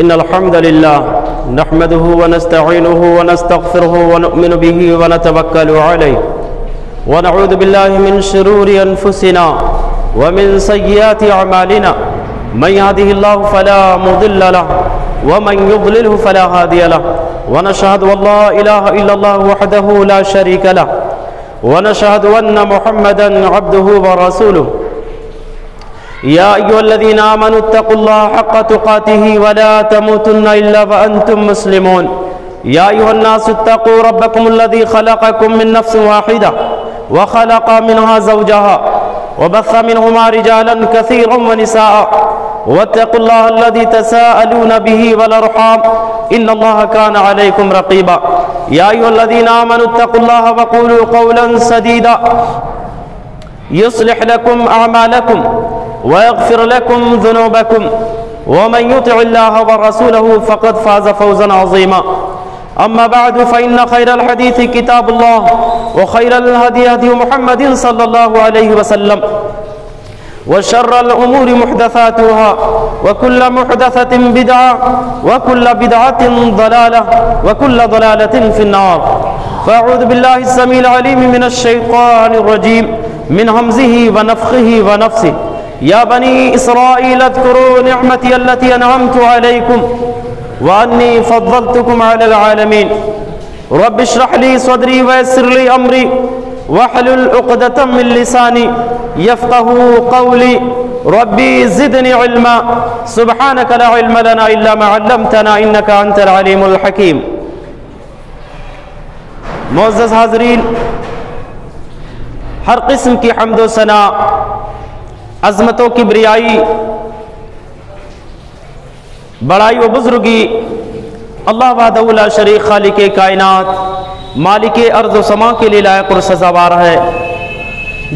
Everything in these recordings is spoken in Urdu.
إن الحمد لله نحمده ونستعينه ونستغفره ونؤمن به ونتوكل عليه ونعوذ بالله من شرور أنفسنا ومن سيئات أعمالنا من يهده الله فلا مضل له ومن يضلله فلا هادي له ونشهد أن لا إله إلا الله وحده لا شريك له ونشهد أن محمدا عبده ورسوله يا أيها الذين آمنوا اتقوا الله حق تقاته ولا تموتن إلا وأنتم مسلمون يا أيها الناس اتقوا ربكم الذي خلقكم من نفس واحدة وخلق منها زوجها وبث منهما رجالا كثيرا ونساء واتقوا الله الذي تساءلون به والأرحام إن الله كان عليكم رقيبا يا أيها الذين آمنوا اتقوا الله وقولوا قولا سديدا يصلح لكم أعمالكم ويغفر لكم ذنوبكم ومن يطع الله ورسوله فقد فاز فوزا عظيما أما بعد فإن خير الحديث كتاب الله وخير الهدي هدي محمد صلى الله عليه وسلم وشر الأمور محدثاتها وكل محدثة بدعة وكل بدعة ضلالة وكل ضلالة في النار فأعوذ بالله السميع العليم من الشيطان الرجيم من همزه ونفخه ونفسه يا بني إسرائيل اذكروا نعمتي التي أنعمت عليكم وأني فضلتكم على العالمين رب اشرح لي صدري ويسر لي أمري واحلل عقدة من لساني يفقهوا قولي ربي زدني علما سبحانك لا علم لنا إلا ما علمتنا إنك أنت العليم الحكيم معزز حاضرین، ہر قسم کی حمد و ثنا، عظمت و کبریائی، بڑائی و بزرگی اللہ وحدہ لا شریک خالق کائنات مالک ارض و سما کے لیے لائق اور سزاوار ہے،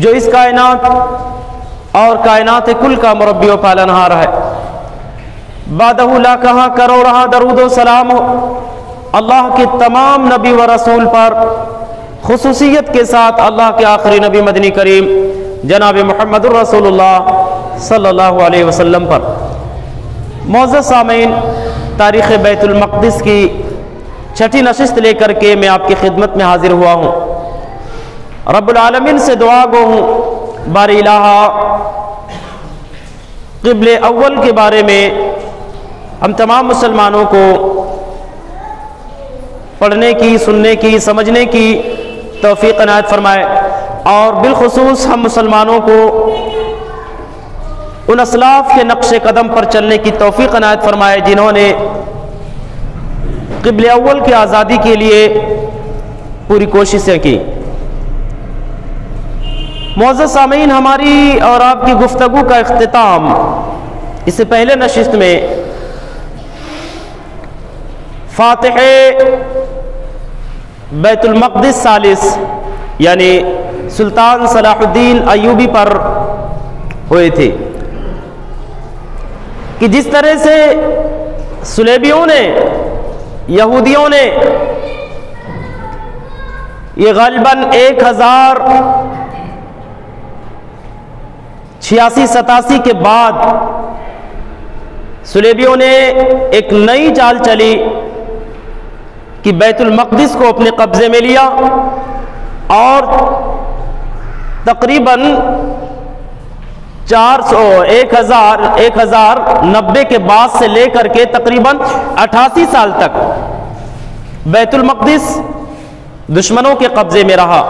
جو اس کائنات اور کائنات کل کا مربی و پالنہار ہے۔ بعدہ لا کہاں کرو رہا درود و سلام ہو اللہ کے تمام نبی و رسول پر، خصوصیت کے ساتھ اللہ کے آخری نبی مدنی کریم جناب محمد الرسول اللہ صلی اللہ علیہ وسلم پر۔ معزز سامعین، تاریخ بیت المقدس کی چھٹی نشست لے کر کے میں آپ کی خدمت میں حاضر ہوا ہوں۔ رب العالمین سے دعا گو ہوں باری الہ قبل اول کے بارے میں ہم تمام مسلمانوں کو پڑھنے کی، سننے کی، سمجھنے کی توفیق عنایت فرمائے، اور بالخصوص ہم مسلمانوں کو ان اسلاف کے نقش قدم پر چلنے کی توفیق عنایت فرمائے جنہوں نے قبل اول کی آزادی کے لیے پوری کوششیں کی۔ معزز سامعین، ہماری اور آپ کی گفتگو کا اختتام اس سے پہلے نشست میں فاتح بیت المقدس ثالث یعنی سلطان صلاح الدین ایوبی پر ہوئے تھے کہ جس طرح سے صلیبیوں نے، یہودیوں نے یہ غالباً 1086-87 کے بعد صلیبیوں نے ایک نئی چال چلی کہ بیت المقدس کو اپنے قبضے میں لیا، اور تقریباً 1090 کے بعد سے لے کر کے تقریباً 88 سال تک بیت المقدس دشمنوں کے قبضے میں رہا۔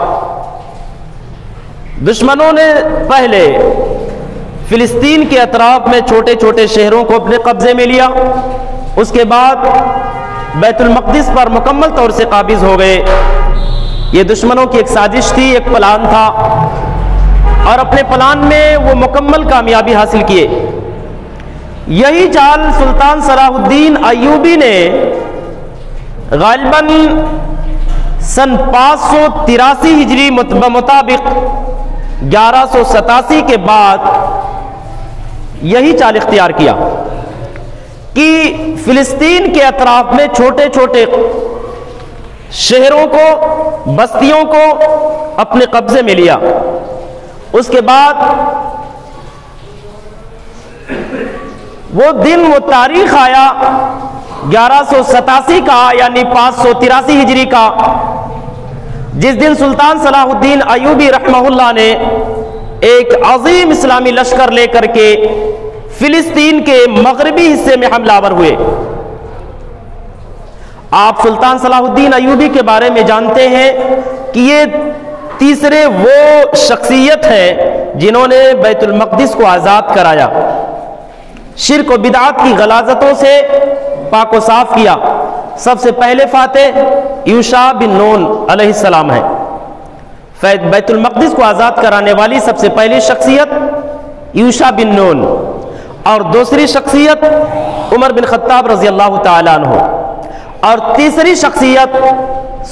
دشمنوں نے پہلے فلسطین کے اطراف میں چھوٹے چھوٹے شہروں کو اپنے قبضے میں لیا، اس کے بعد بیت المقدس پر مکمل طور سے قابض ہو گئے۔ یہ دشمنوں کی ایک سازش تھی، ایک پلان تھا، اور اپنے پلان میں وہ مکمل کامیابی حاصل کیے۔ یہی چال سلطان صلاح الدین ایوبی نے غالباً سن 583 ہجری مطابق 1187 کے بعد یہی چال اختیار کیا کہ فلسطین کے اطراف میں چھوٹے چھوٹے شہروں کو، بستیوں کو اپنے قبضے میں لیا۔ اس کے بعد وہ دن وہ تاریخ آیا 1187 کا یعنی 583 ہجری کا، جس دن سلطان صلاح الدین ایوبی رحمہ اللہ نے ایک عظیم اسلامی لشکر لے کر کے فلسطین کے مغربی حصے میں حملہ آور ہوئے۔ آپ سلطان صلاح الدین ایوبی کے بارے میں جانتے ہیں کہ یہ تیسرے وہ شخصیت ہیں جنہوں نے بیت المقدس کو آزاد کرایا، شرک و بدعات کی غلاظتوں سے پاک و صاف کیا۔ سب سے پہلے فاتح یوشع بن نون علیہ السلام ہے۔ بیت المقدس کو آزاد کرانے والی سب سے پہلی شخصیت یوشع بن نون، اور دوسری شخصیت عمر بن خطاب رضی اللہ تعالیٰ عنہ، اور تیسری شخصیت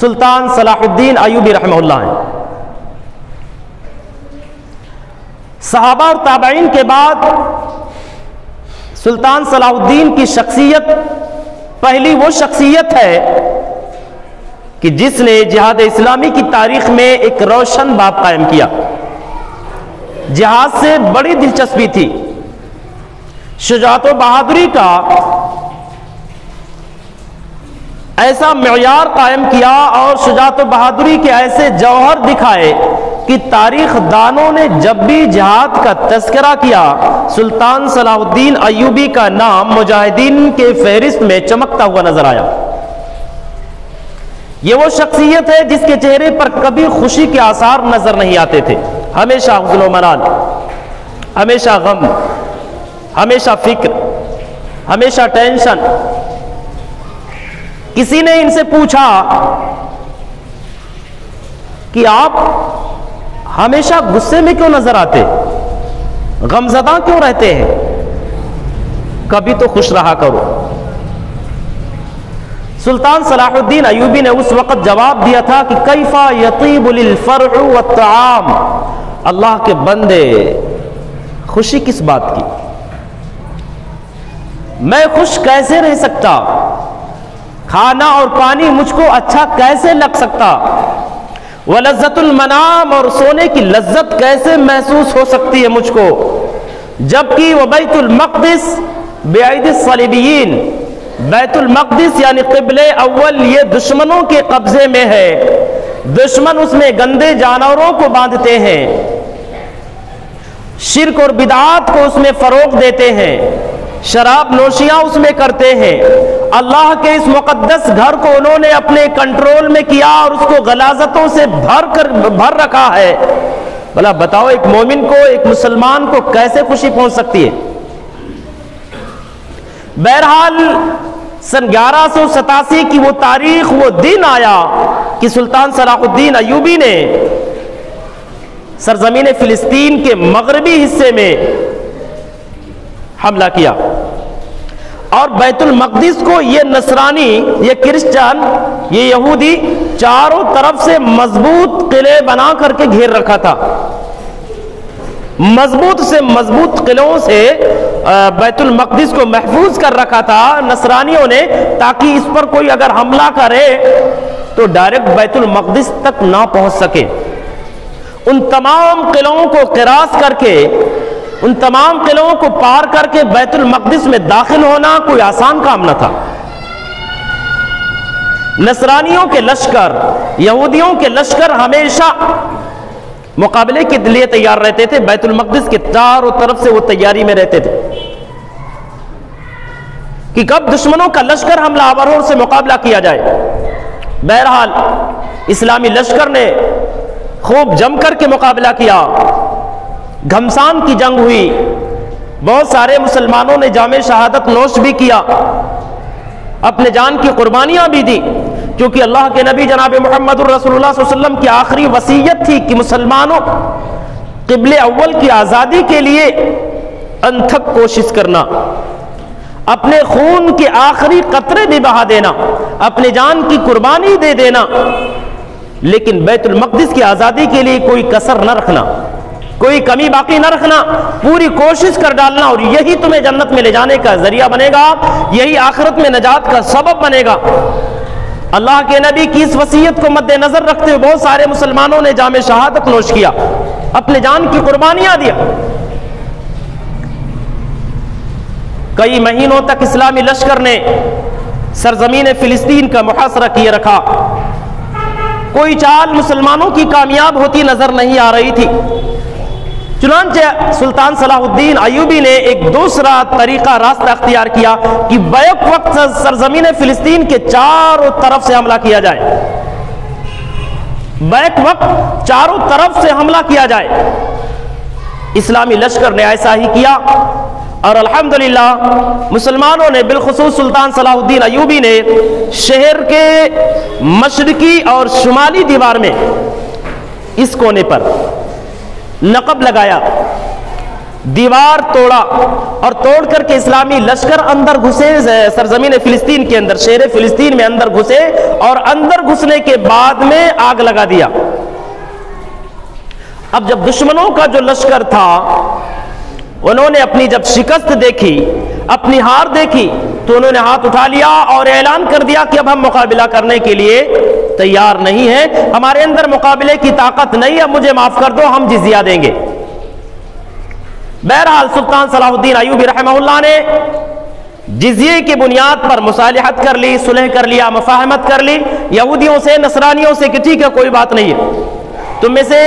سلطان صلاح الدین ایوبی رحمہ اللہ ہے۔ صحابہ اور تابعین کے بعد سلطان صلاح الدین کی شخصیت پہلی وہ شخصیت ہے کہ جس نے جہاد اسلامی کی تاریخ میں ایک روشن باب قائم کیا۔ جہاد سے بڑی دلچسپی تھی، شجاعت و بہادری کا ایسا معیار قائم کیا اور شجاعت و بہادری کے ایسے جوہر دکھائے کہ تاریخ دانوں نے جب بھی جہاد کا تذکرہ کیا سلطان صلاح الدین ایوبی کا نام مجاہدین کے فہرست میں چمکتا ہوا نظر آیا۔ یہ وہ شخصیت ہے جس کے چہرے پر کبھی خوشی کے آثار نظر نہیں آتے تھے، ہمیشہ حزن و ملال، ہمیشہ غم، ہمیشہ فکر، ہمیشہ ٹینشن۔ کسی نے ان سے پوچھا کہ آپ ہمیشہ غصے میں کیوں نظر آتے، غمزدہ کیوں رہتے ہیں، کبھی تو خوش رہا کرو۔ سلطان صلاح الدین ایوبی نے اس وقت جواب دیا تھا کہ کیفا یطیب للفرح والطعام، اللہ کے بندے خوشی کس بات کی، میں خوش کیسے رہ سکتا، کھانا اور پانی مجھ کو اچھا کیسے لگ سکتا، ولذت المنام اور سونے کی لذت کیسے محسوس ہو سکتی ہے مجھ کو، جبکہ وہ بیت المقدس بعید الصلیبیین، بیت المقدس یعنی قبلہ اول یہ دشمنوں کے قبضے میں ہے، دشمن اس میں گندے جانوروں کو باندھتے ہیں، شرک اور بدعات کو اس میں فروغ دیتے ہیں، شراب نوشیاں اس میں کرتے ہیں، اللہ کے اس مقدس گھر کو انہوں نے اپنے کنٹرول میں کیا اور اس کو غلاظتوں سے بھر رکھا ہے۔ بھلا بتاؤ ایک مومن کو، ایک مسلمان کو کیسے خوشی پہنچ سکتی ہے؟ بہرحال سن 1187 کی وہ تاریخ، وہ دن آیا کہ سلطان صلاح الدین ایوبی نے سرزمین فلسطین کے مغربی حصے میں حملہ کیا، اور بیت المقدس کو یہ نصرانی، یہ کرسچن، یہ یہودی چاروں طرف سے مضبوط قلعے بنا کر کے گھیر رکھا تھا، مضبوط سے مضبوط قلعوں سے بیت المقدس کو محفوظ کر رکھا تھا نصرانیوں نے، تاکہ اس پر کوئی اگر حملہ کرے تو ڈائریکٹ بیت المقدس تک نہ پہنچ سکے۔ ان تمام قلعوں کو قراص کر کے، ان تمام قلعوں کو پار کر کے بیت المقدس میں داخل ہونا کوئی آسان کام نہ تھا۔ نصرانیوں کے لشکر، یہودیوں کے لشکر ہمیشہ مقابلے کے لیے تیار رہتے تھے، بیت المقدس کے چاروں طرف سے وہ تیاری میں رہتے تھے کہ کب دشمنوں کا لشکر حملہ آور سے مقابلہ کیا جائے۔ بہرحال اسلامی لشکر نے خوب جم کر کے مقابلہ کیا، گھمسان کی جنگ ہوئی، بہت سارے مسلمانوں نے جام شہادت نوش بھی کیا، اپنے جان کی قربانیاں بھی دی، کیونکہ اللہ کے نبی جناب محمد الرسول اللہ صلی اللہ علیہ وسلم کی آخری وصیت تھی کہ مسلمانوں قبلہ اول کی آزادی کے لیے انتھک کوشش کرنا، اپنے خون کے آخری قطرے بھی بہا دینا، اپنے جان کی قربانی دے دینا، لیکن بیت المقدس کی آزادی کے لیے کوئی کسر نہ رکھنا، کوئی کمی باقی نہ رکھنا، پوری کوشش کر ڈالنا، اور یہی تمہیں جنت میں لے جانے کا ذریعہ بنے گا، یہی آخرت میں نجات کا سبب بنے گا۔ اللہ کے نبی کی اس وصیت کو مد نظر رکھتے ہوئے بہت سارے مسلمانوں نے جام شہادت نوش کیا، اپنے جان کی قربانیاں دیا۔ کئی مہینوں تک اسلامی لشکر نے سرزمین فلسطین کا محاصرہ کیے رکھا. کوئی چال مسلمانوں کی کامیاب ہوتی نظر نہیں آ رہی تھی. چنانچہ سلطان صلاح الدین ایوبی نے ایک دوسرا طریقہ راستہ اختیار کیا کہ بیک وقت سرزمین فلسطین کے چاروں طرف سے حملہ کیا جائے. بیک وقت چاروں طرف سے حملہ کیا جائے. اسلامی لشکر نے ایسا ہی کیا اور الحمدللہ مسلمانوں نے بالخصوص سلطان صلاح الدین ایوبی نے شہر کے مشرقی اور شمالی دیوار میں اس کونے پر نقب لگایا, دیوار توڑا اور توڑ کر کے اسلامی لشکر اندر گھسے سرزمین فلسطین کے اندر, شہر فلسطین میں اندر گھسے اور اندر گھسنے کے بعد میں آگ لگا دیا. اب جب دشمنوں کا جو لشکر تھا انہوں نے اپنی جب شکست دیکھی, اپنی ہار دیکھی, تو انہوں نے ہاتھ اٹھا لیا اور اعلان کر دیا کہ اب ہم مقابلہ کرنے کے لیے تیار نہیں ہیں, ہمارے اندر مقابلے کی طاقت نہیں ہے, مجھے معاف کر دو, ہم جزیہ دیں گے. بہرحال سلطان صلاح الدین ایوبی رحمہ اللہ نے جزیے کی بنیاد پر مصالحت کر لی, صلح کر لیا, مفاہمت کر لی یہودیوں سے, نصرانیوں سے کہ ٹھیک ہے کوئی بات نہیں ہے, تم میں سے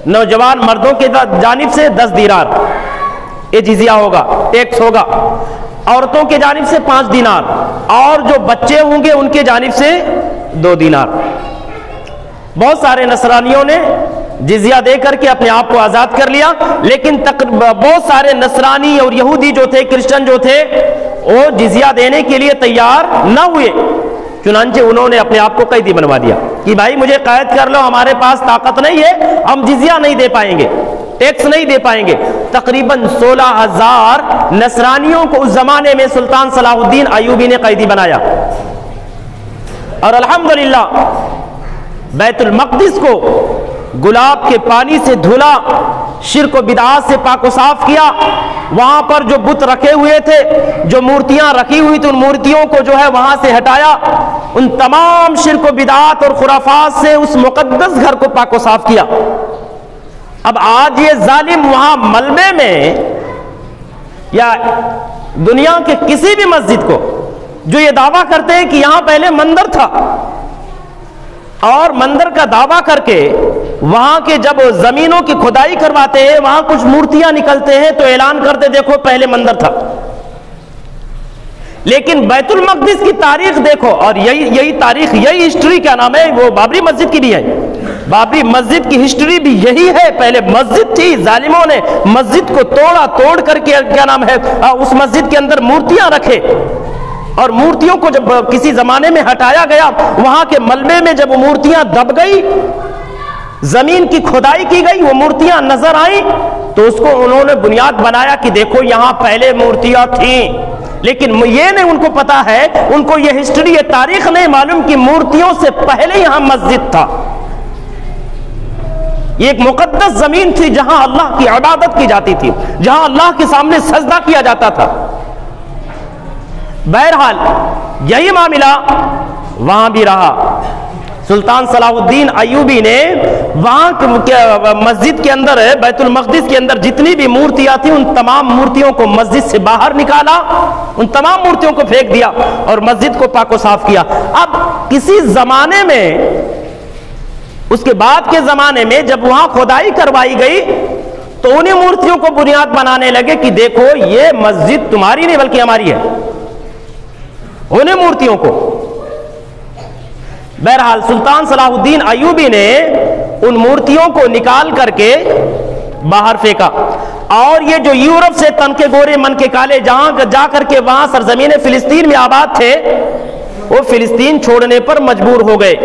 نوجوان مردوں کی جانب سے 10 دینار یہ جزیہ ہوگا, ٹیکس ہوگا, عورتوں کی جانب سے 5 دینار, اور جو بچے ہوں گے ان کی جانب سے 2 دینار. بہت سارے نصرانیوں نے جزیہ دے کر کے اپنے آپ کو آزاد کر لیا, لیکن بہت سارے نصرانی اور یہودی جو تھے, کرسچن جو تھے, وہ جزیہ دینے کے لیے تیار نہ ہوئے. چنانچہ انہوں نے اپنے آپ کو قیدی بنوا دیا کہ بھائی مجھے قید کر لو, ہمارے پاس طاقت نہیں ہے, ہم جزیہ نہیں دے پائیں گے, ٹیکس نہیں دے پائیں گے. تقریباً 16,000 نصرانیوں کو اس زمانے میں سلطان صلاح الدین ایوبی نے قیدی بنایا, اور الحمدللہ بیت المقدس کو گلاب کے پانی سے دھلا, شرک و بدعات سے پاک و صاف کیا. وہاں پر جو بت رکھے ہوئے تھے, جو مورتیاں رکھی ہوئی تھی, ان مورتیوں کو جو ہے وہاں سے ہٹایا, ان تمام شرک و بدعات اور خرافات سے اس مقدس گھر کو پاک و صاف کیا. اب آج یہ ظالم وہاں ملبے میں یا دنیا کے کسی بھی مسجد کو جو یہ دعویٰ کرتے ہیں کہ یہاں پہلے مندر تھا, اور مندر کا دعویٰ کر کے وہاں کے جب زمینوں کی کھدائی کرواتے ہیں, وہاں کچھ مورتیاں نکلتے ہیں تو اعلان کرتے دیکھو پہلے مندر تھا. لیکن بیت المقدس کی تاریخ دیکھو, اور یہی تاریخ, یہی ہسٹری کیا نام ہے, وہ بابری مسجد کی بھی ہے. بابری مسجد کی ہسٹری بھی یہی ہے, پہلے مسجد تھی, ظالموں نے مسجد کو توڑا, توڑ کر کے کیا نام ہے اس مسجد کے اندر مورتیاں رکھے, اور مورتیوں کو جب کسی زمانے میں ہٹایا گیا, وہاں کے ملبے میں جب وہ مورتیاں دب گئی, زمین کی کھدائی کی گئی, وہ مورتیاں نظر آئیں, تو اس کو انہوں نے بنیاد بنایا کہ دیکھو یہاں پہلے مورتیاں تھیں. لیکن یہ نہیں ان کو پتا ہے, ان کو یہ ہسٹری, یہ تاریخ نہیں معلوم کہ مورتیوں سے پہلے یہاں مسجد تھا. یہ ایک مقدس زمین تھی جہاں اللہ کی عبادت کی جاتی تھی, جہاں اللہ کے سامنے سجدہ کیا جاتا تھا. بہرحال یہی معاملہ وہاں بھی رہا. سلطان صلاح الدین ایوبی نے وہاں مسجد کے اندر, بیت المقدس کے اندر جتنی بھی مورتیاں تھیں, ان تمام مورتیوں کو مسجد سے باہر نکالا, ان تمام مورتیوں کو پھینک دیا اور مسجد کو پاک و صاف کیا. اب کسی زمانے میں, اس کے بعد کے زمانے میں جب وہاں کھدائی کروائی گئی, تو انہیں مورتیوں کو بنیاد بنانے لگے کہ دیکھو یہ مسجد تمہاری نہیں بلکہ ہماری ہے, انہیں مورتیوں کو. بہرحال سلطان صلاح الدین ایوبی نے ان مورتیوں کو نکال کر کے باہر پھینکا, اور یہ جو یورپ سے تن کے گورے من کے کالے جہاں جا کر کے وہاں سرزمین فلسطین میں آباد تھے, وہ فلسطین چھوڑنے پر مجبور ہو گئے.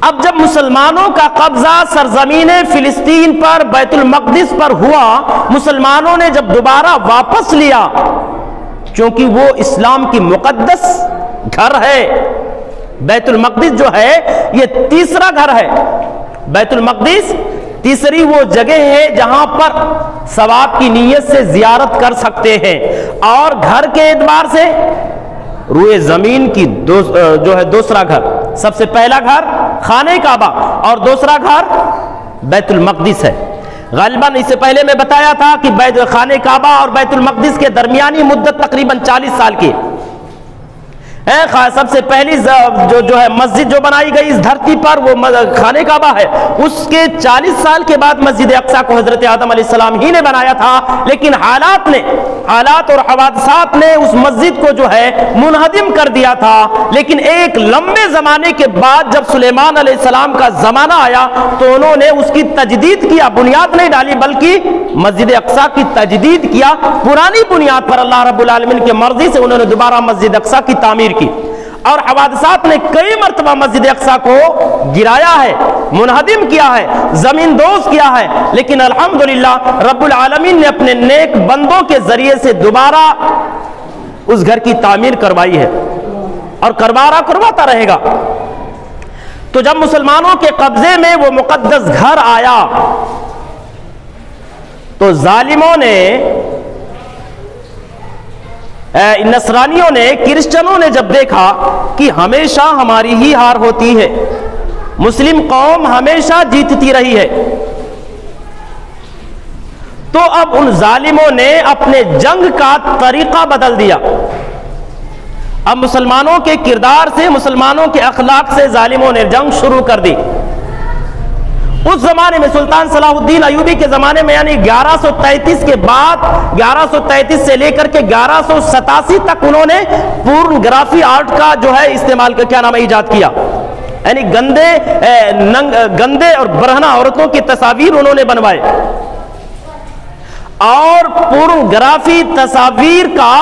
اب جب مسلمانوں کا قبضہ سرزمین فلسطین پر, بیت المقدس پر ہوا, مسلمانوں نے جب دوبارہ واپس لیا, چونکہ وہ اسلام کی مقدس گھر ہے, بیت المقدس جو ہے یہ تیسرا گھر ہے. بیت المقدس تیسری وہ جگہ ہے جہاں پر ثواب کی نیت سے زیارت کر سکتے ہیں, اور گھر کے اعتبار سے روئے زمین کی جو ہے دوسرا گھر, سب سے پہلا گھر خانہ کعبہ اور دوسرا گھر بیت المقدس ہے. غالباً اس سے پہلے میں بتایا تھا کہ بیت خانہ کعبہ اور بیت المقدس کے درمیانی مدت تقریباً 40 سال کی سب سے پہلی جو ہے مسجد جو بنائی گئی اس دھرتی پر وہ خانہ کعبہ ہے. اس کے 40 سال کے بعد مسجد اقصیٰ کو حضرت آدم علیہ السلام ہی نے بنایا تھا، لیکن حالات اور حوادثات نے اس مسجد کو جو ہے منہدم کر دیا تھا. لیکن ایک لمبے زمانے کے بعد جب سلیمان علیہ السلام کا زمانہ آیا تو انہوں نے اس کی تجدید کیا، بنیاد نہیں ڈالی بلکہ مسجد اقصیٰ کی تجدید کیا. پرانی بنیاد پر اللہ رب العالمین کی مرضی سے انہوں نے دوبارہ مسجد اقصیٰ کی تعمیر کی، اور حوادثات نے کئی مرتبہ مسجد اقصیٰ کو گرایا ہے، منہدم کیا ہے، زمین دوز کیا ہے، لیکن الحمدللہ رب العالمین نے اپنے نیک بندوں کے ذریعے سے دوبارہ اس گھر کی تعمیر کروائی ہے اور کرواتا رہے گا. تو جب مسلمانوں کے قبضے میں وہ مقدس گھر آیا تو ظالموں نے، نصرانیوں نے، کرسچنوں نے جب دیکھا کہ ہمیشہ ہماری ہی ہار ہوتی ہے، مسلم قوم ہمیشہ جیتتی رہی ہے، تو اب ان ظالموں نے اپنے جنگ کا طریقہ بدل دیا. اب مسلمانوں کے کردار سے، مسلمانوں کے اخلاق سے ظالموں نے جنگ شروع کر دی. اس زمانے میں سلطان صلاح الدین ایوبی کے زمانے میں، یعنی 1133 کے بعد، 1133 سے لے کر کے 1187 تک انہوں نے پورنگرافی آرٹ کا جو ہے استعمال ایجاد کیا. یعنی گندے اور برہنہ عورتوں کی تصاویر انہوں نے بنوائے اور پورنگرافی تصاویر کا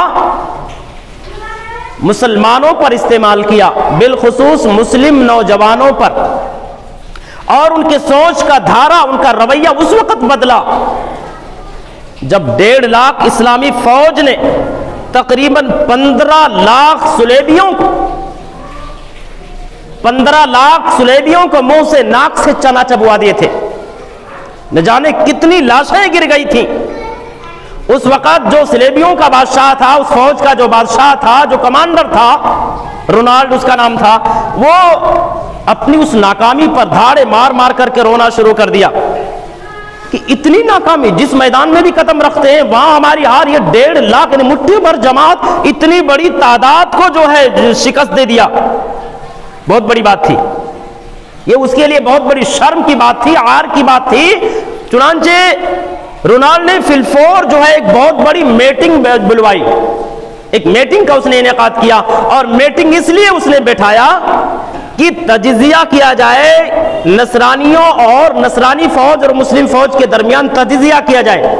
مسلمانوں پر استعمال کیا، بالخصوص مسلم نوجوانوں پر. اور ان کے سوچ کا دھارا، ان کا رویہ اس وقت بدلا جب 1.5 لاکھ اسلامی فوج نے تقریباً 15 لاکھ صلیبیوں کو منہ سے ناک سے چنا چبوا دیے تھے. نہ جانے کتنی لاشیں گر گئی تھیں. اس وقت جو صلیبیوں کا بادشاہ تھا، اس فوج کا جو بادشاہ تھا، جو کمانڈر تھا، رونالڈ اس کا نام تھا، وہ اپنی اس ناکامی پر دھاڑے مار مار کر کے رونا شروع کر دیا کہ اتنی ناکامی جس میدان میں بھی قدم رکھتے ہیں وہاں ہماری ہار. یہ 1.5 لاکھ یعنی مٹھی بھر جماعت اتنی بڑی تعداد کو جو ہے شکست دے دیا، بہت بڑی بات تھی. یہ اس کے لیے بہت بڑی شرم کی بات تھی، عار کی بات تھی. چنانچہ رونالڈ نے فلفور جو ہے ایک بہت بڑی میٹنگ بلوائی، ایک میٹنگ کا اس نے انعقاد کیا. اور میٹنگ اس لیے اس نے بٹھایا کہ تجزیہ کیا جائے، نصرانیوں اور نصرانی فوج اور مسلم فوج کے درمیان تجزیہ کیا جائے،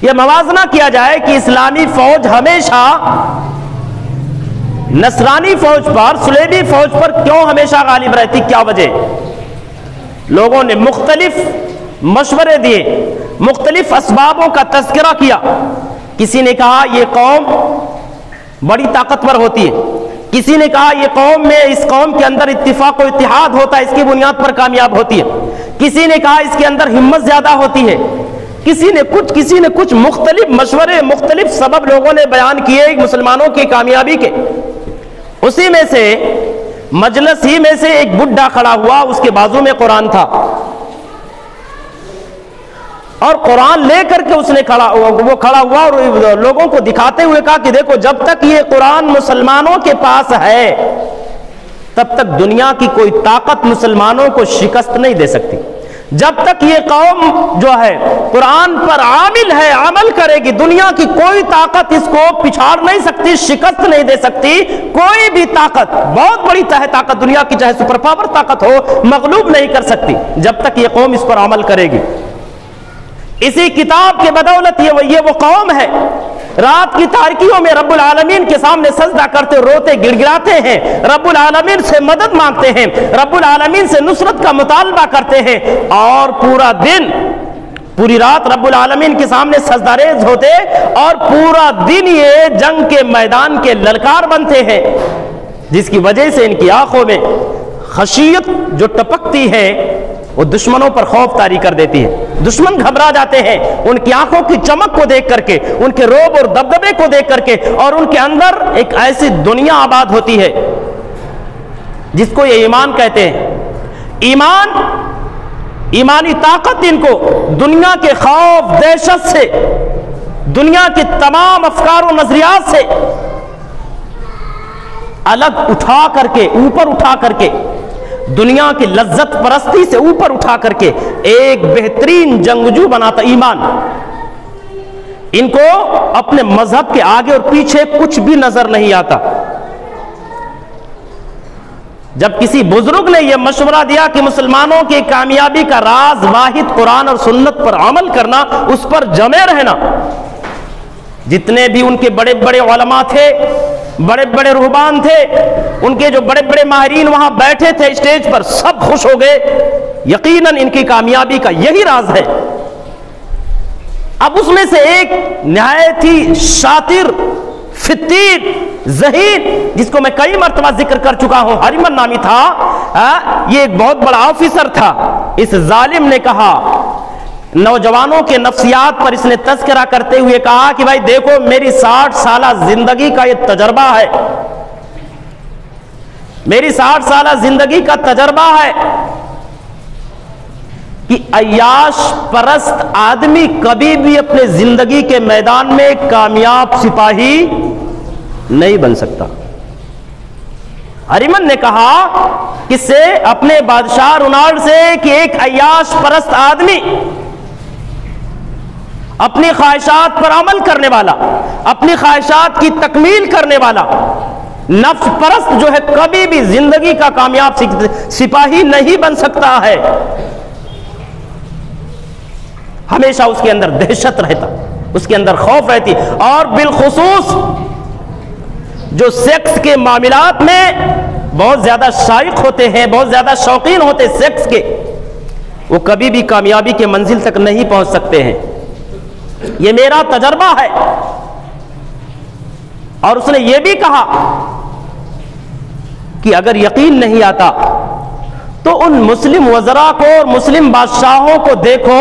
یہ موازنہ کیا جائے کہ اسلامی فوج ہمیشہ نصرانی فوج پر، صلیبی فوج پر کیوں ہمیشہ غالب رہتی، کیا وجہ. لوگوں نے مختلف مشورے دیے، مختلف اسبابوں کا تذکرہ کیا. کسی نے کہا یہ قوم بڑی طاقتور ہوتی ہے، کسی نے کہا یہ قوم میں، اس قوم کے اندر اتفاق و اتحاد ہوتا ہے، اس کی بنیاد پر کامیاب ہوتی ہے. کسی نے کہا اس کے اندر ہمت زیادہ ہوتی ہے. کسی نے کچھ مختلف مشورے، مختلف سبب لوگوں نے بیان کیے مسلمانوں کی کامیابی کے. اسی میں سے، مجلس ہی میں سے ایک بڈھا کھڑا ہوا، اس کے بازو میں قرآن تھا اور قرآن لے کر کے اس نے کھڑا ہوا اور لوگوں کو دکھاتے ہوئے کہا کہ دیکھو، جب تک یہ قرآن مسلمانوں کے پاس ہے تب تک دنیا کی کوئی طاقت مسلمانوں کو شکست نہیں دے سکتی. جب تک یہ قوم جو ہے قرآن پر عامل ہے، عمل کرے گی، دنیا کی کوئی طاقت اس کو پچھاڑ نہیں سکتی، شکست نہیں دے سکتی. کوئی بھی طاقت، بہت بڑی طاقت دنیا کی، چاہے سپر پاور طاقت ہو، مغلوب نہیں کر سکتی جب تک یہ قوم اس پر عمل کرے گی. اسی کتاب کے بدولت یہ وہ قوم ہے، رات کی تاریکیوں میں رب العالمین کے سامنے سجدہ کرتے، روتے گڑ گڑاتے ہیں، رب العالمین سے مدد مانگتے ہیں، رب العالمین سے نصرت کا مطالبہ کرتے ہیں، اور پورا دن، پوری رات رب العالمین کے سامنے سجدہ ریز ہوتے، اور پورا دن یہ جنگ کے میدان کے للکار بنتے ہیں، جس کی وجہ سے ان کی آنکھوں میں خشیت جو ٹپکتی ہے وہ دشمنوں پر خوف طاری کر دیتی ہے. دشمن گھبرا جاتے ہیں ان کی آنکھوں کی چمک کو دیکھ کر کے، ان کے روب اور دبدبے کو دیکھ کر کے، اور ان کے اندر ایک ایسی دنیا آباد ہوتی ہے جس کو یہ ایمان کہتے ہیں. ایمان ایمانی طاقت ان کو دنیا کے خوف دہشت سے، دنیا کے تمام افکار و نظریات سے الگ اٹھا کر کے، اوپر اٹھا کر کے، دنیا کی لذت پرستی سے اوپر اٹھا کر کے ایک بہترین جنگجو بناتا ایمان۔ ان کو اپنے مذہب کے آگے اور پیچھے کچھ بھی نظر نہیں آتا۔ جب کسی بزرگ نے یہ مشورہ دیا کہ مسلمانوں کی کامیابی کا راز واحد قرآن اور سنت پر عمل کرنا، اس پر جمے رہنا، جتنے بھی ان کے بڑے بڑے علماء تھے، بڑے بڑے رہبان تھے، ان کے جو بڑے بڑے ماہرین وہاں بیٹھے تھے اسٹیج پر، سب خوش ہو گئے۔ یقیناً ان کی کامیابی کا یہی راز ہے۔ اب اس میں سے ایک نہایت ہی شاطر، فتیر، ذہین، جس کو میں کئی مرتبہ ذکر کر چکا ہوں، ہریمن نامی تھا، یہ ایک بہت بڑا آفیسر تھا۔ اس ظالم نے کہا، نوجوانوں کے نفسیات پر اس نے تذکرہ کرتے ہوئے کہا کہ بھائی دیکھو، میری 60 سالہ زندگی کا یہ تجربہ ہے، میری 60 سالہ زندگی کا تجربہ ہے کہ عیاش پرست آدمی کبھی بھی اپنے زندگی کے میدان میں کامیاب سپاہی نہیں بن سکتا۔ ہریمن نے کہا کس سے؟ اپنے بادشاہ رونالڈ سے، کہ ایک عیاش پرست آدمی، اپنی خواہشات پر عمل کرنے والا، اپنی خواہشات کی تکمیل کرنے والا نفس پرست جو ہے، کبھی بھی زندگی کا کامیاب سپاہی نہیں بن سکتا ہے۔ ہمیشہ اس کے اندر دہشت رہتا، اس کے اندر خوف رہتی، اور بالخصوص جو سیکس کے معاملات میں بہت زیادہ شائق ہوتے ہیں، بہت زیادہ شوقین ہوتے سیکس کے، وہ کبھی بھی کامیابی کے منزل تک نہیں پہنچ سکتے ہیں۔ یہ میرا تجربہ ہے۔ اور اس نے یہ بھی کہا کہ اگر یقین نہیں آتا تو ان مسلم وزراء کو اور مسلم بادشاہوں کو دیکھو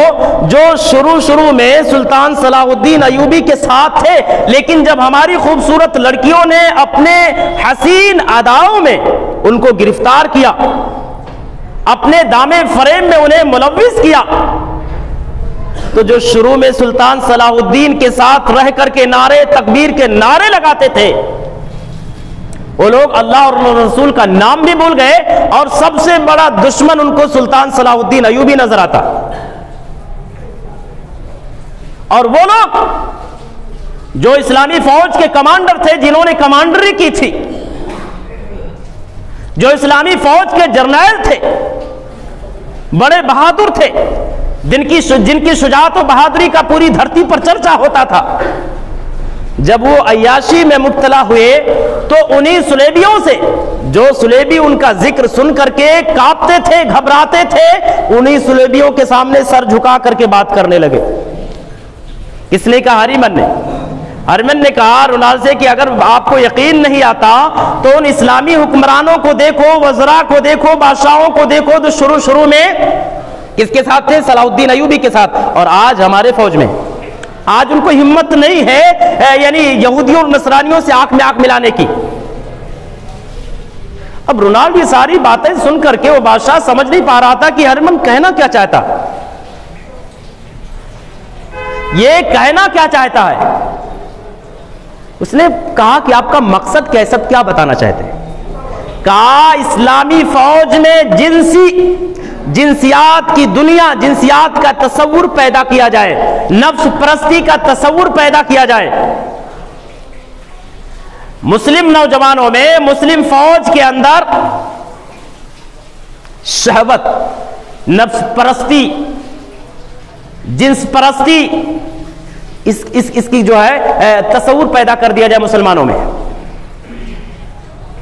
جو شروع میں سلطان صلاح الدین ایوبی کے ساتھ تھے، لیکن جب ہماری خوبصورت لڑکیوں نے اپنے حسین اداؤں میں ان کو گرفتار کیا، اپنے دامے فریب میں انہیں ملوث کیا، تو جو شروع میں سلطان صلاح الدین کے ساتھ رہ کر کے نعرے تکبیر کے نعرے لگاتے تھے، وہ لوگ اللہ اور رسول کا نام بھی بھول گئے، اور سب سے بڑا دشمن ان کو سلطان صلاح الدین ایوبی نظر آتا۔ اور وہ لوگ جو اسلامی فوج کے کمانڈر تھے، جنہوں نے کمانڈری کی تھی، جو اسلامی فوج کے جرنیل تھے، بڑے بہادر تھے، جن کی شجاعت و بہادری کا پوری دھرتی پر چرچا ہوتا تھا، جب وہ عیاشی میں مبتلا ہوئے تو انہی سلیبیوں سے، جو سلیبی ان کا ذکر سن کر کے کانپتے تھے، گھبراتے تھے، انہی سلیبیوں کے سامنے سر جھکا کر کے بات کرنے لگے۔ کس نے کہا؟ ہریمن نے کہا رونالڈ سے کہ اگر آپ کو یقین نہیں آتا تو ان اسلامی حکمرانوں کو دیکھو، وزراء کو دیکھو، بادشاہوں کو دیکھو، جو شروع میں کس کے ساتھ تھے؟ صلاح الدین ایوبی کے ساتھ، اور آج ہمارے فوج میں، آج ان کو ہمت نہیں ہے یعنی یہودیوں اور نصرانیوں سے آنکھ میں آنکھ ملانے کی۔ اب رونالڈ یہ ساری باتیں سن کر کے وہ بادشاہ سمجھ نہیں پا رہا تھا کہ ہریمن کہنا کیا چاہتا، یہ کہنا کیا چاہتا ہے۔ اس نے کہا کہ آپ کا مقصد کیا بتانا چاہتے ہیں؟ کہا اسلامی فوج میں جنسیات کی دنیا، جنسیات کا تصور پیدا کیا جائے، نفس پرستی کا تصور پیدا کیا جائے۔ مسلم نوجوانوں میں، مسلم فوج کے اندر شہوت، نفس پرستی، جنس پرستی، اس کی جو ہے تصور پیدا کر دیا جائے مسلمانوں میں،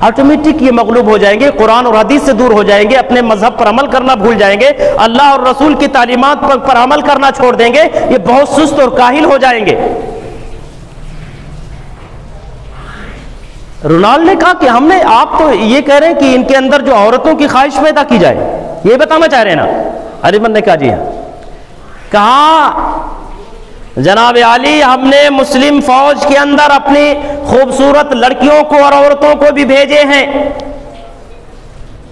آٹومیٹک یہ مغلوب ہو جائیں گے، قرآن اور حدیث سے دور ہو جائیں گے، اپنے مذہب پر عمل کرنا بھول جائیں گے، اللہ اور رسول کی تعلیمات پر عمل کرنا چھوڑ دیں گے، یہ بہت سست اور کاہل ہو جائیں گے۔ رونالڈ نے کہا کہ آپ تو یہ کہہ رہے ہیں کہ ان کے اندر جو عورتوں کی خواہش پیدا کی جائے، یہ بتانا چاہ رہے ہیں نا؟ ہریمن نے کہا جی ہاں۔ کہا جناب عالی، ہم نے مسلم فوج کے اندر اپنی خوبصورت لڑکیوں کو اور عورتوں کو بھی بھیجے ہیں،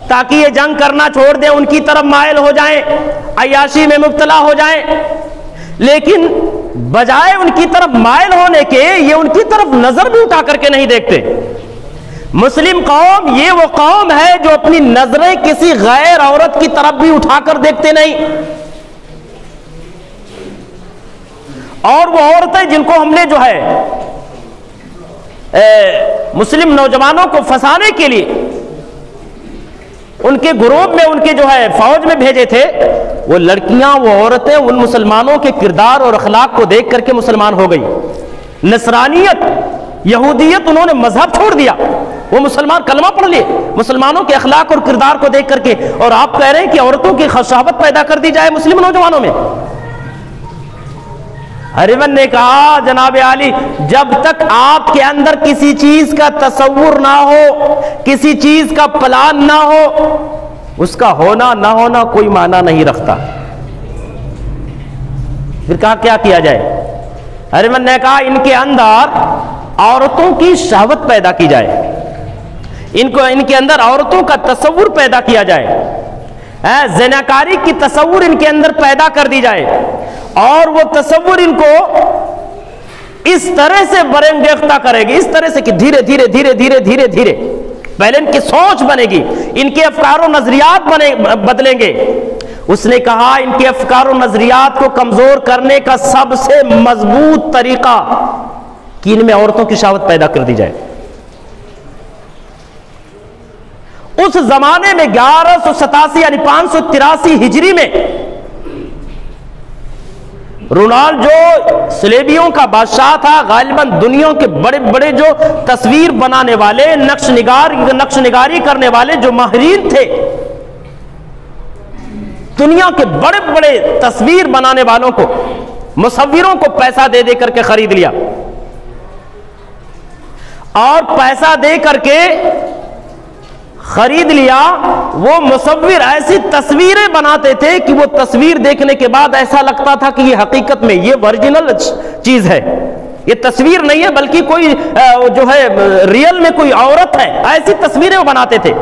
تاکہ یہ جنگ کرنا چھوڑ دیں، ان کی طرف مائل ہو جائیں، عیاشی میں مبتلا ہو جائیں. لیکن بجائے ان کی طرف مائل ہونے کے یہ ان کی طرف نظر بھی اٹھا کر کے نہیں دیکھتے. مسلم قوم یہ وہ قوم ہے جو اپنی نظریں کسی غیر عورت کی طرف بھی اٹھا کر دیکھتے نہیں. اور وہ عورتیں جن کو ہم نے جو ہے مسلم نوجوانوں کو پھنسانے کے لیے ان کے گروپ میں، ان کے جو ہے فوج میں بھیجے تھے، وہ لڑکیاں، وہ عورتیں ان مسلمانوں کے کردار اور اخلاق کو دیکھ کر کے مسلمان ہو گئی. نصرانیت، یہودیت، انہوں نے مذہب چھوڑ دیا، وہ مسلمان کلمہ پڑھ لیے مسلمانوں کے اخلاق اور کردار کو دیکھ کر کے. اور آپ کہہ رہے ہیں کہ عورتوں کی شہوت پیدا کر دی جائے مسلم نوجوانوں میں. ہریون نے کہا جناب عالی، جب تک آپ کے اندر کسی چیز کا تصور نہ ہو، کسی چیز کا پلان نہ ہو، اس کا ہونا نہ ہونا کوئی معنی نہیں رکھتا. پھر کہا کیا کیا جائے؟ ہریون نے کہا ان کے اندر عورتوں کی شہوت پیدا کی جائے، ان کے اندر عورتوں کا تصور پیدا کیا جائے، زناکاری کی تصور ان کے اندر پیدا کر دی جائے، اور وہ تصور ان کو اس طرح سے برانگیختہ کرے گی، اس طرح سے کہ دھیرے دھیرے دھیرے دھیرے دھیرے دھیرے پہلے ان کی سوچ بنے گی، ان کے افکار و نظریات بدلیں گے. اس نے کہا ان کے افکار و نظریات کو کمزور کرنے کا سب سے مضبوط طریقہ کہ ان میں عورتوں کی شہوت پیدا کر دی جائے. اس زمانے میں 1187 یعنی 583 ہجری میں رونالڈ جو سلیبیوں کا بادشاہ تھا، غالباً دنیا کے بڑے بڑے جو تصویر بنانے والے، نقش نگاری کرنے والے جو ماہرین تھے، دنیا کے بڑے بڑے تصویر بنانے والوں کو، مصوروں کو پیسہ دے دے کر کے خرید لیا. اور پیسہ دے کر کے خرید لیا. وہ مصور ایسی تصویریں بناتے تھے کہ وہ تصویر دیکھنے کے بعد ایسا لگتا تھا کہ یہ حقیقت میں یہ ورجنل چیز ہے، یہ تصویر نہیں ہے بلکہ کوئی جو ہے ریئل میں کوئی عورت ہے. ایسی تصویریں وہ بناتے تھے.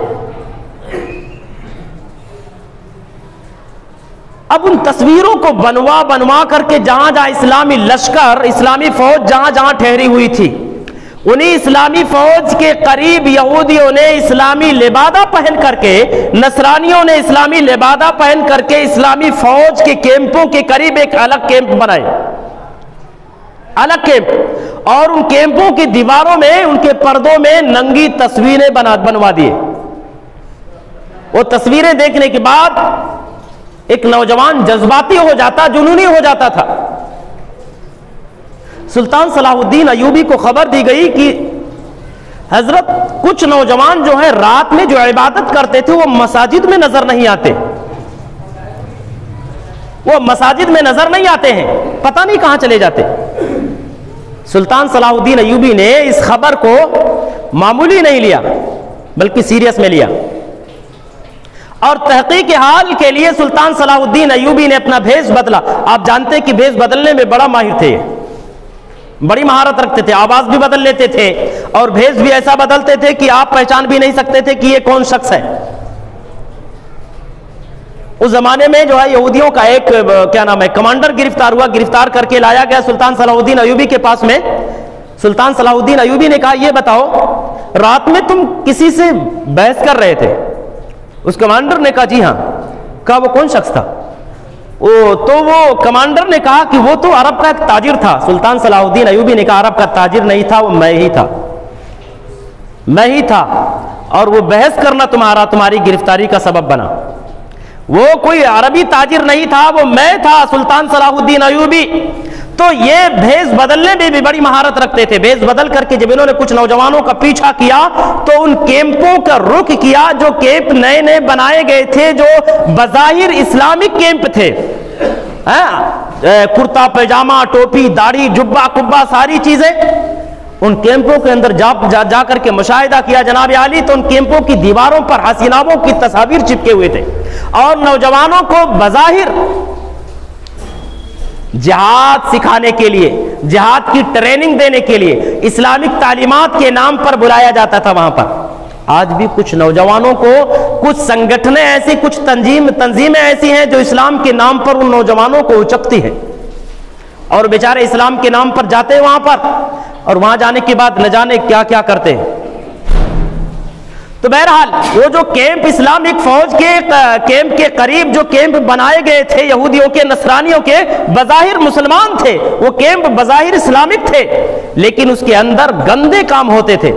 اب ان تصویروں کو بنوا کر کے جہاں جہاں اسلامی لشکر، اسلامی فوج جہاں جہاں ٹھہری ہوئی تھی، انہیں اسلامی فوج کے قریب یہودیوں نے اسلامی لبادہ پہن کر کے، نصرانیوں نے اسلامی لبادہ پہن کر کے اسلامی فوج کے کیمپوں کے قریب ایک الگ کیمپ بنائے، الگ کیمپ. اور ان کیمپوں کی دیواروں میں، ان کے پردوں میں ننگی تصویریں بنوا دیے. وہ تصویریں دیکھنے کے بعد ایک نوجوان جذباتی ہو جاتا، جنونی ہو جاتا تھا. سلطان صلاح الدین ایوبی کو خبر دی گئی کہ حضرت کچھ نوجوان جو ہیں رات میں جو عبادت کرتے تھے وہ مساجد میں نظر نہیں آتے، وہ مساجد میں نظر نہیں آتے ہیں، پتہ نہیں کہاں چلے جاتے. سلطان صلاح الدین ایوبی نے اس خبر کو معمولی نہیں لیا بلکہ سیریس میں لیا، اور تحقیق حال کے لیے سلطان صلاح الدین ایوبی نے اپنا بھیس بدلا. آپ جانتے کہ بھیس بدلنے میں بڑا ماہر تھے، بڑی مہارت رکھتے تھے، آواز بھی بدل لیتے تھے اور بھیس بھی ایسا بدلتے تھے کہ آپ پہچان بھی نہیں سکتے تھے کہ یہ کون شخص ہے. اس زمانے میں جو ہے یہودیوں کا ایک کیا نام ہے کمانڈر گرفتار ہوا، گرفتار کر کے لایا گیا سلطان صلاح الدین ایوبی کے پاس میں. سلطان صلاح الدین ایوبی نے کہا یہ بتاؤ رات میں تم کسی سے بحث کر رہے تھے؟ اس کمانڈر نے کہا جی ہاں. کہا وہ کون شخص تھا؟ تو وہ کمانڈر نے کہا کہ وہ تو عرب کا ایک تاجر تھا. سلطان صلاح الدین ایوبی نے کہا عرب کا تاجر نہیں تھا، وہ میں ہی تھا اور وہ بحث کرنا تمہاری گرفتاری کا سبب بنا. وہ کوئی عربی تاجر نہیں تھا، وہ میں تھا، سلطان صلاح الدین ایوبی. تو یہ بھیس بدلنے میں بھی بڑی مہارت رکھتے تھے. بھیس بدل کر کے جب انہوں نے کچھ نوجوانوں کا پیچھا کیا تو ان کیمپوں کا رخ کیا جو کیمپ نئے نئے بنائے گئے تھے، جو بظاہر اسلامک کیمپ تھے. کرتا پیجامہ، ٹوپی، داڑھی، جبہ کبا، ساری چیزیں. ان کیمپوں کے اندر جا کر کے مشاہدہ کیا جناب عالی تو ان کیمپوں کی دیواروں پر حسیناؤں کی تصاویر چپکے ہوئے تھے، اور نوجوانوں کو بظاہر جہاد سکھانے کے لیے، جہاد کی ٹریننگ دینے کے لیے اسلامک تعلیمات کے نام پر بلایا جاتا تھا وہاں پر. آج بھی کچھ نوجوانوں کو کچھ سنگٹھنیں ایسی، کچھ تنظیمیں ایسی ہیں جو اسلام کے نام پر ان نوجوانوں کو اچکتی ہیں، اور بیچارے اسلام کے نام پر جاتے ہیں وہاں پر، اور وہاں جانے کے بعد نہ جانے کیا کیا کرتے ہیں۔ تو بہرحال وہ جو کیمپ، اسلامک فوج کے کیمپ کے قریب جو کیمپ بنائے گئے تھے یہودیوں کے، نصرانیوں کے، بظاہر مسلمان تھے، وہ کیمپ بظاہر اسلامک تھے، لیکن اس کے اندر گندے کام ہوتے تھے۔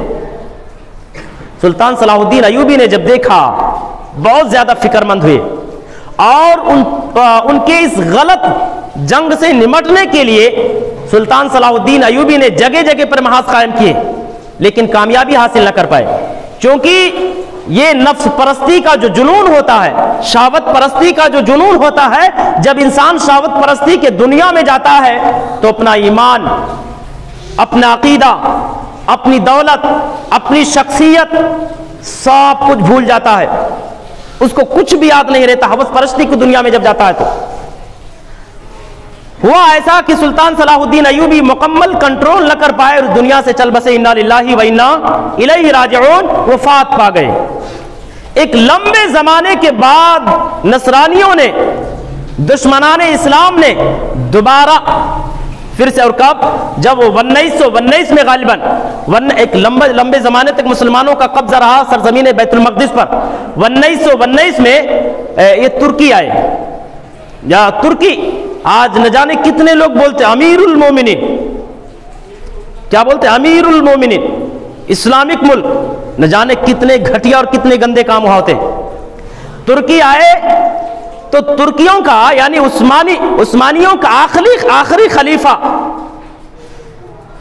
سلطان صلاح الدین ایوبی نے جب دیکھا بہت زیادہ فکر مند ہوئے، اور ان کے اس غلط جنگ سے نمٹنے کے لیے سلطان صلاح الدین ایوبی نے جگہ جگہ پر محاذ قائم کیے، لیکن کامیابی حاصل نہ کر پائے، کیونکہ یہ نفس پرستی کا جو جنون ہوتا ہے، شہوت پرستی کا جو جنون ہوتا ہے، جب انسان شہوت پرستی کے دنیا میں جاتا ہے تو اپنا ایمان، اپنا عقیدہ، اپنی دولت، اپنی شخصیت، سب کچھ بھول جاتا ہے، اس کو کچھ بھی یاد نہیں رہتا ہوس پرستی کی دنیا میں جب جاتا ہے۔ تو ہوا ایسا کہ سلطان صلاح الدین ایوبی مکمل کنٹرول نہ کر پائے اور دنیا سے چل بسے، انا للہ و انا الیہ راجعون، وفات پا گئے۔ ایک لمبے زمانے کے بعد نصرانیوں نے، دشمنان اسلام نے دوبارہ پھر سے، اور کب؟ جب 1919 میں غالباً ایک لمبے زمانے تک مسلمانوں کا قبضہ رہا سرزمین بیت المقدس پر۔ 1919 میں یہ ترکی آئے، یا ترکی آج نہ جانے کتنے لوگ بولتے ہیں امیر المومنین، کیا بولتے ہیں؟ امیر المومنین، اسلامک ملک، نہ جانے کتنے گھٹیا اور کتنے گندے کام وہاں ہوتے ہیں۔ ترکی آئے تو ترکیوں کا، یعنی عثمانیوں کا آخری خلیفہ،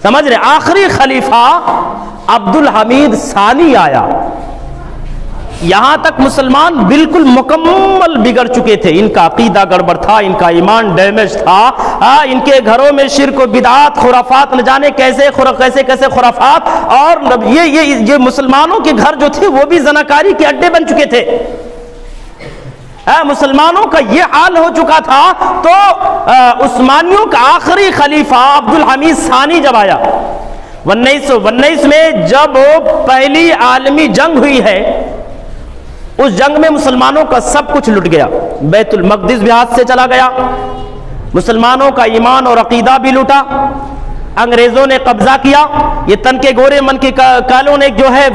سمجھ رہے، آخری خلیفہ عبد الحمید ثانی آیا۔ یہاں تک مسلمان بالکل مکمل بگڑ چکے تھے، ان کا عقیدہ گڑبڑ تھا، ان کا ایمان ڈیمیج تھا، ان کے گھروں میں شرک و بدعات، خرافات، نہ جانے کیسے خرافات، اور یہ مسلمانوں کے گھر جو تھے وہ بھی زناکاری کے اڈے بن چکے تھے۔ مسلمانوں کا یہ حال ہو چکا تھا، تو عثمانیوں کا آخری خلیفہ عبد الحمید ثانی جب آیا 1919 میں، جب پہلی عالمی جنگ ہوئی ہے، اس جنگ میں مسلمانوں کا سب کچھ لٹ گیا، بیت المقدس بھی ہاتھ سے چلا گیا، مسلمانوں کا ایمان اور عقیدہ بھی لوٹا، انگریزوں نے قبضہ کیا، یہ تن کے گورے من کے کالوں نے جو ہے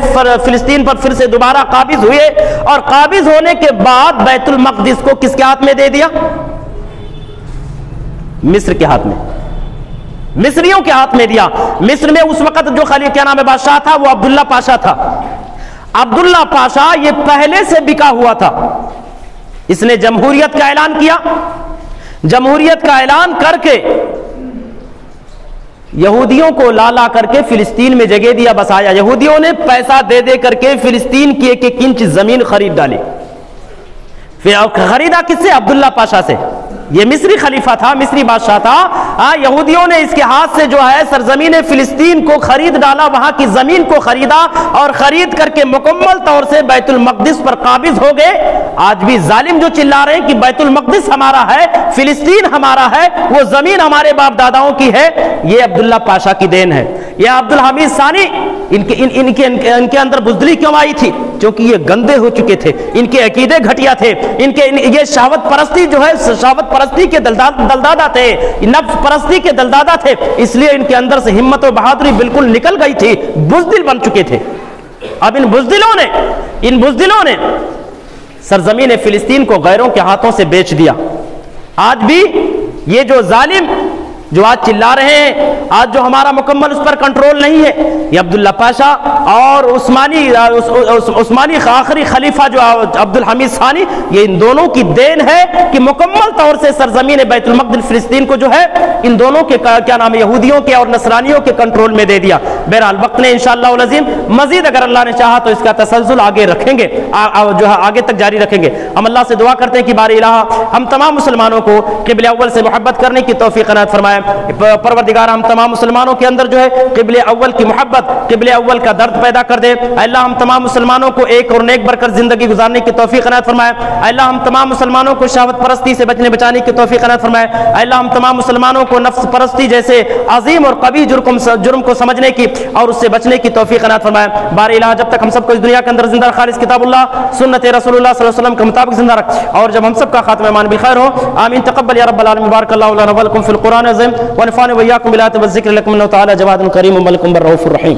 فلسطین پر پھر سے دوبارہ قابض ہوئے، اور قابض ہونے کے بعد بیت المقدس کو کس کے ہاتھ میں دے دیا؟ مصر کے ہاتھ میں، مصریوں کے ہاتھ میں دیا۔ مصر میں اس وقت جو خلیفہ کیا نام ہے بادشاہ تھا، وہ عبداللہ پاشا تھا۔ عبداللہ پاشا یہ پہلے سے بکا ہوا تھا، اس نے جمہوریت کا اعلان کیا، جمہوریت کا اعلان کر کے یہودیوں کو لا کر کے فلسطین میں جگہ دیا، بس آیا۔ یہودیوں نے پیسہ دے دے کر کے فلسطین کی ایک انچ زمین خرید ڈالی۔ پھر خریدا کس سے؟ عبداللہ پاشا سے۔ یہ مصری خلیفہ تھا، مصری بادشاہ تھا۔ یہودیوں نے اس کے ہاتھ سے جو ہے سرزمین فلسطین کو خرید ڈالا، وہاں کی زمین کو خریدا، اور خرید کر کے مکمل طور سے بیت المقدس پر قابض ہو گئے۔ آج بھی ظالم جو چلا رہے ہیں کہ بیت المقدس ہمارا ہے، فلسطین ہمارا ہے، وہ زمین ہمارے باپ داداؤں کی ہے، یہ عبداللہ پاشا کی دین ہے۔ یہ عبد الحمید ثانی، ان کے اندر بزدلی کیوں آئی تھی؟ کیونکہ یہ گندے ہو چکے تھے، ان کے عقیدے گھٹیا تھے، یہ شہوت پرستی جو ہے، شہوت پرستی کے دلدادہ تھے، نفس پرستی کے دلدادہ تھے، اس لیے ان کے اندر سے ہمت و بہادری بالکل نکل گئی تھی، بزدل بن چکے تھے۔ اب ان بزدلوں نے سرزمین فلسطین کو غیروں کے ہاتھوں سے بیچ دیا۔ آج بھی یہ جو ظالم جو آج چلا رہے ہیں، آج جو ہمارا مکمل اس پر کنٹرول نہیں ہے، یہ عبداللہ پاشا اور عثمانی آخری خلیفہ جو عبد الحمید ثانی، یہ ان دونوں کی دین ہے کہ مکمل طور سے سرزمین بیت المقدس فلسطین کو جو ہے ان دونوں کے کیا نام ہے یہودیوں کے اور نصرانیوں کے کنٹرول میں دے دیا۔ بہرحال وقت نے انشاءاللہ العظیم مزید اگر اللہ نے چاہا تو اس کا تسلسل آگے رکھیں گے، جو ہے آگے تک جاری رکھیں گے۔ ہم اللہ سے دعا کرتے ہیں کہ باری الہ ہم تمام مسلمانوں کو قبلہ اول سے محبت کرنے کی توفیق عنایت فرمائے۔ پروردگار ہم تمام مسلمانوں کے اندر جو ہے قبل اول کی محبت، قبل اول کا درد پیدا کر دے۔ اے اللہ ہم تمام مسلمانوں کو ایک اور نیک برکت زندگی گزارنے کی توفیق عنایت فرمائے۔ اے اللہ ہم تمام مسلمانوں کو شہوت پرستی سے بچانے کی توفیق عنایت فرمائے۔ اے اللہ ہم تمام مسلمانوں کو نفس پرستی جیسے عظیم اور قبیح جرم کو سمجھنے کی اور اس سے بچنے کی توفیق عنایت فرمائے۔ بار الہ جب تک ہم سب کو اس دنیا کے اندر زندہ خالص کتاب اللہ سنت رسول اللہ صلی اللہ علیہ وسلم کے مطابق زندہ رکھ، اور جب ہم سب کا خاتمہ ایمان بالخیر ہو، آمین تقبل یا رب العالمین۔ بارک اللہ لنا ولکم فی القرآن العظیم ونفعني وإياكم بالآيات والذکر لکم انہ تعالی جواد کریم ملک بر رؤوف الرحیم۔